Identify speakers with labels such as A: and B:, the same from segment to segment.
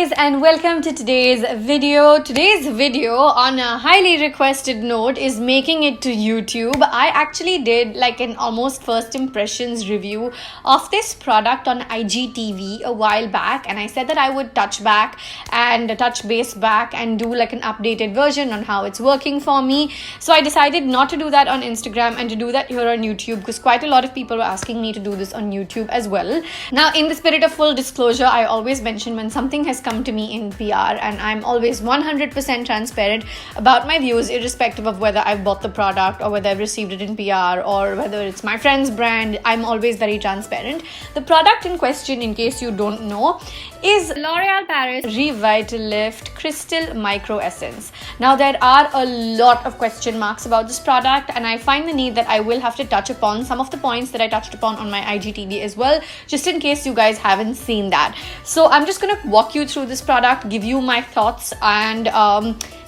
A: guys, and welcome to today's video. Today's video, on a highly requested note, is making it to YouTube. I actually did like an almost first impressions review of this product on IGTV a while back, and I said that I would touch base back and do like an updated version on how it's working for me. So I decided not to do that on Instagram and to do that here on YouTube, because quite a lot of people were asking me to do this on YouTube as well. Now, in the spirit of full disclosure, I always mention when something has come to me in PR, and I'm always 100% transparent about my views, irrespective of whether I've bought the product or whether I've received it in PR or whether it's my friend's brand. I'm always very transparent. The product in question, in case you don't know, is L'Oreal Paris Revitalift Crystal Micro Essence. Now, there are a lot of question marks about this product, and I find the need that I will have to touch upon some of the points that I touched upon on my IGTV as well, just in case you guys haven't seen that. So I'm just gonna walk you through this product, give you my thoughts, and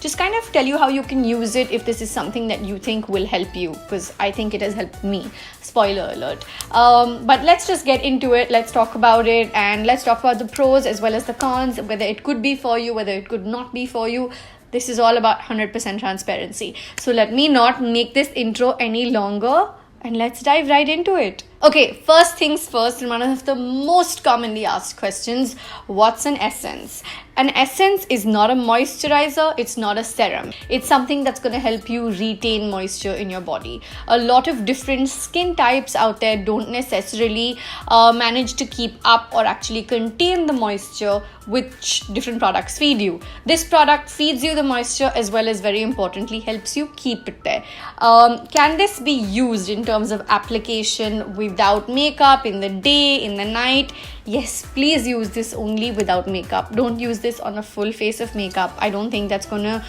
A: just kind of tell you how you can use it if this is something that you think will help you, because I think it has helped me. Spoiler alert. But let's just get into it. Let's talk about it, and let's talk about the pros as well as the cons, whether it could be for you, whether it could not be for you. This is all about 100% transparency. So let me not make this intro any longer, and let's dive right into it. Okay, first things first, and one of the most commonly asked questions: what's an essence? An essence is not a moisturizer, it's not a serum. It's something that's going to help you retain moisture in your body. A lot of different skin types out there don't necessarily manage to keep up or actually contain the moisture which different products feed you. This product feeds you the moisture as well as, very importantly, helps you keep it there. Can this be used in terms of application without makeup, in the day, in the night? Yes, please use this only without makeup. Don't use this on a full face of makeup. I don't think that's gonna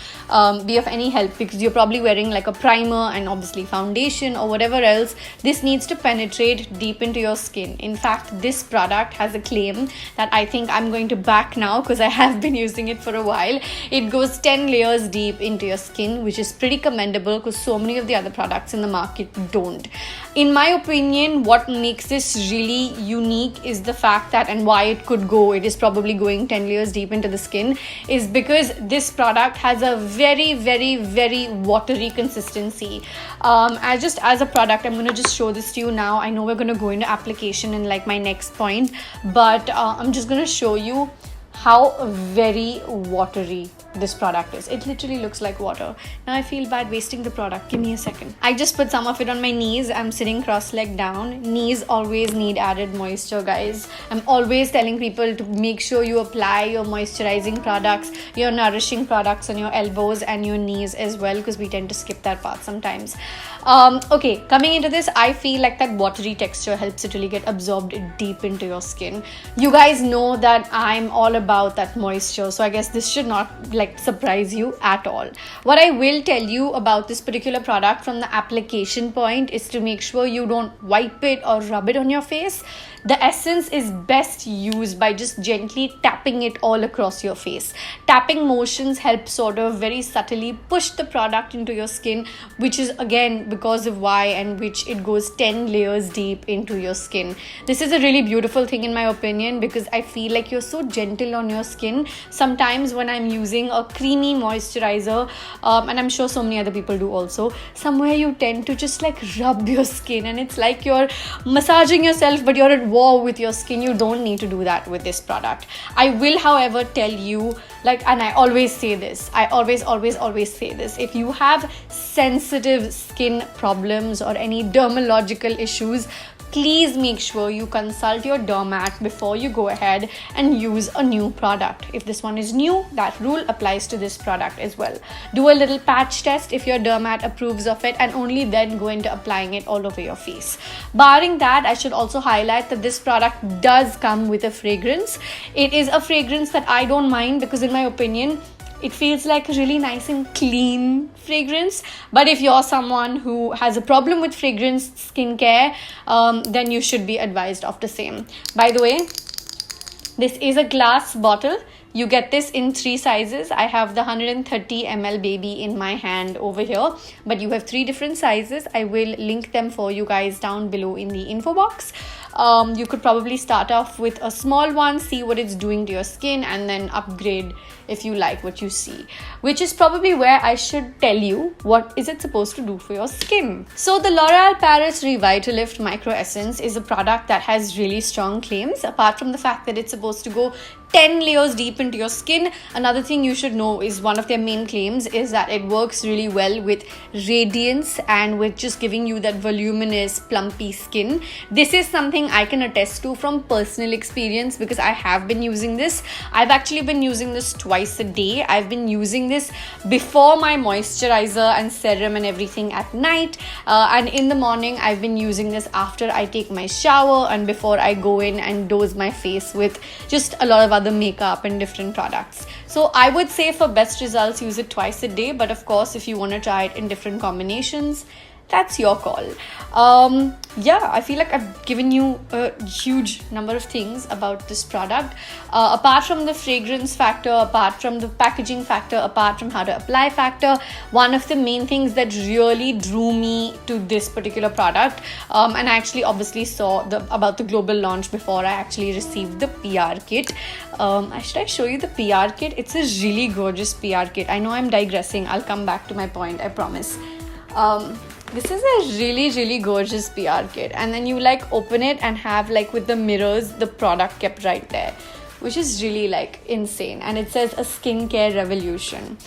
A: be of any help, because you're probably wearing like a primer and obviously foundation or whatever else. This needs to penetrate deep into your skin. In fact, this product has a claim that I think I'm going to back now, because I have been using it for a while. It goes 10 layers deep into your skin, which is pretty commendable, because so many of the other products in the market don't. In my opinion, what makes this really unique is the fact that, and why it is probably going 10 layers deep into the skin, is because this product has a very, very, very watery consistency. As a product, I'm going to just show this to you now. I know we're going to go into application in like my next point, but I'm just going to show you how very watery this product is. It literally looks like water. Now I feel bad wasting the product. Give me a second. I just put some of it on my knees. I'm sitting cross-legged down. Knees always need added moisture, guys. I'm always telling people to make sure you apply your moisturizing products, your nourishing products on your elbows and your knees as well, because we tend to skip that part sometimes. Okay, coming into this, I feel like that watery texture helps it really get absorbed deep into your skin. You guys know that I'm all about that moisture, so I guess this should not like surprise you at all. What I will tell you about this particular product from the application point is to make sure you don't wipe it or rub it on your face. The essence is best used by just gently tapping it all across your face. Tapping motions help sort of very subtly push the product into your skin, which is again because of why and which it goes 10 layers deep into your skin. This is a really beautiful thing in my opinion, because I feel like you're so gentle on your skin. Sometimes when I'm using a creamy moisturizer, and I'm sure so many other people do also, somewhere you tend to just like rub your skin, and it's like you're massaging yourself, but you're at war with your skin. You don't need to do that with this product. I will, however, tell you, like, and I always say this, I always say this: if you have sensitive skin problems or any dermatological issues, please make sure you consult your dermat before you go ahead and use a new product. If this one is new, that rule applies to this product as well. Do a little patch test if your dermat approves of it, and only then go into applying it all over your face. Barring that, I should also highlight that this product does come with a fragrance. It is a fragrance that I don't mind, because in my opinion, it feels like a really nice and clean fragrance. But if you're someone who has a problem with fragrance skincare, then you should be advised of the same. By the way, this is a glass bottle. You get this in 3 sizes. I have the 130 ml baby in my hand over here, but you have 3 different sizes. I will link them for you guys down below in the info box. You could probably start off with a small one, see what it's doing to your skin, and then upgrade if you like what you see, which is probably where I should tell you what is it supposed to do for your skin. So the L'Oreal Paris Revitalift Micro Essence is a product that has really strong claims. Apart from the fact that it's supposed to go 10 layers deep into your skin, another thing you should know is one of their main claims is that it works really well with radiance and with just giving you that voluminous, plumpy skin. This is something I can attest to from personal experience because I have been using this. I've actually been using this twice a day. I've been using this before my moisturizer and serum and everything at night, and in the morning I've been using this after I take my shower and before I go in and dose my face with just a lot of other makeup and different products. So I would say for best results, use it twice a day, but of course if you want to try it in different combinations, that's your call. Yeah, I feel like I've given you a huge number of things about this product. Apart from the fragrance factor, apart from the packaging factor, apart from how to apply factor, one of the main things that really drew me to this particular product, and I actually obviously saw about the global launch before I actually received the PR kit. Should I show you the PR kit? It's a really gorgeous PR kit. I know I'm digressing. I'll come back to my point, I promise. This is a really gorgeous PR kit, and then you like open it and have like with the mirrors the product kept right there, which is really like insane. And it says a skincare revolution.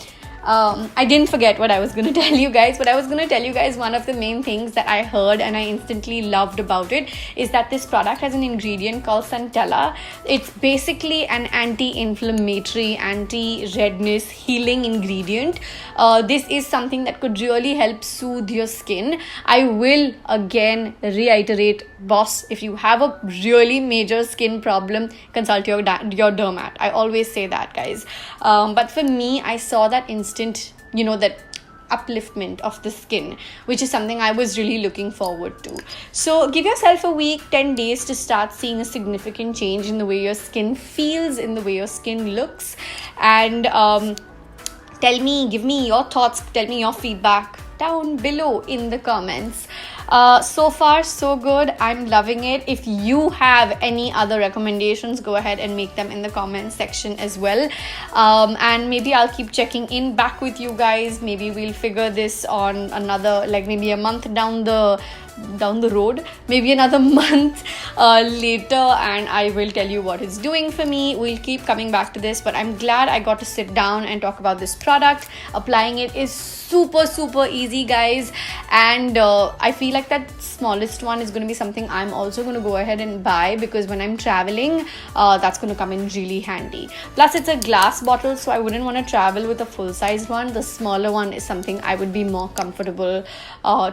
A: I didn't forget what I was going to tell you guys, but I was going to tell you guys one of the main things that I heard and I instantly loved about it is that this product has an ingredient called Centella. It's basically an anti-inflammatory, anti-redness, healing ingredient. This is something that could really help soothe your skin. I will again reiterate, boss, if you have a really major skin problem, consult your dermat. I always say that, guys. But for me, I saw that that upliftment of the skin, which is something I was really looking forward to. So give yourself a week, 10 days to start seeing a significant change in the way your skin feels, in the way your skin looks, and give me your thoughts, tell me your feedback down below in the comments. So far so good. I'm loving it. If you have any other recommendations, go ahead and make them in the comments section as well, and maybe I'll keep checking in back with you guys. Maybe we'll figure this on another, like maybe a month down the road, maybe another month later, and I will tell you what it's doing for me. We'll keep coming back to this, but I'm glad I got to sit down and talk about this product. Applying it is super easy, guys, and I feel like that smallest one is going to be something I'm also going to go ahead and buy, because when I'm traveling, that's going to come in really handy. Plus it's a glass bottle, so I wouldn't want to travel with a full-sized one. The smaller one is something I would be more comfortable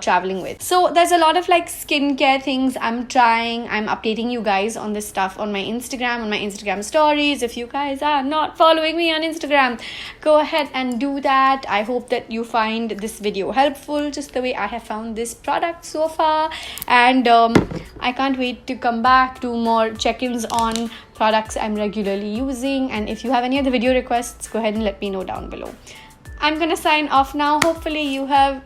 A: traveling with. So there's a lot of like skincare things I'm trying. I'm updating you guys on this stuff on my Instagram stories. If you guys are not following me on Instagram, go ahead and do that. I hope that you find this video helpful, just the way I have found this product so far, and I can't wait to come back to more check-ins on products I'm regularly using. And if you have any other video requests, go ahead and let me know down below. I'm gonna sign off now. Hopefully you have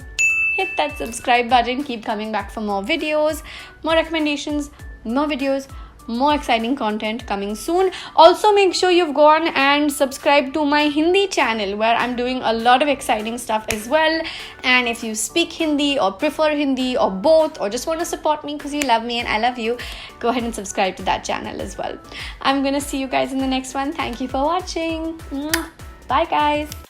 A: hit that subscribe button. Keep coming back for more videos, more recommendations, more videos, more exciting content coming soon. Also make sure you've gone and subscribed to my Hindi channel, where I'm doing a lot of exciting stuff as well. And if you speak Hindi or prefer Hindi or both, or just want to support me because you love me and I love you, go ahead and subscribe to that channel as well. I'm gonna see you guys in the next one. Thank you for watching. Bye guys.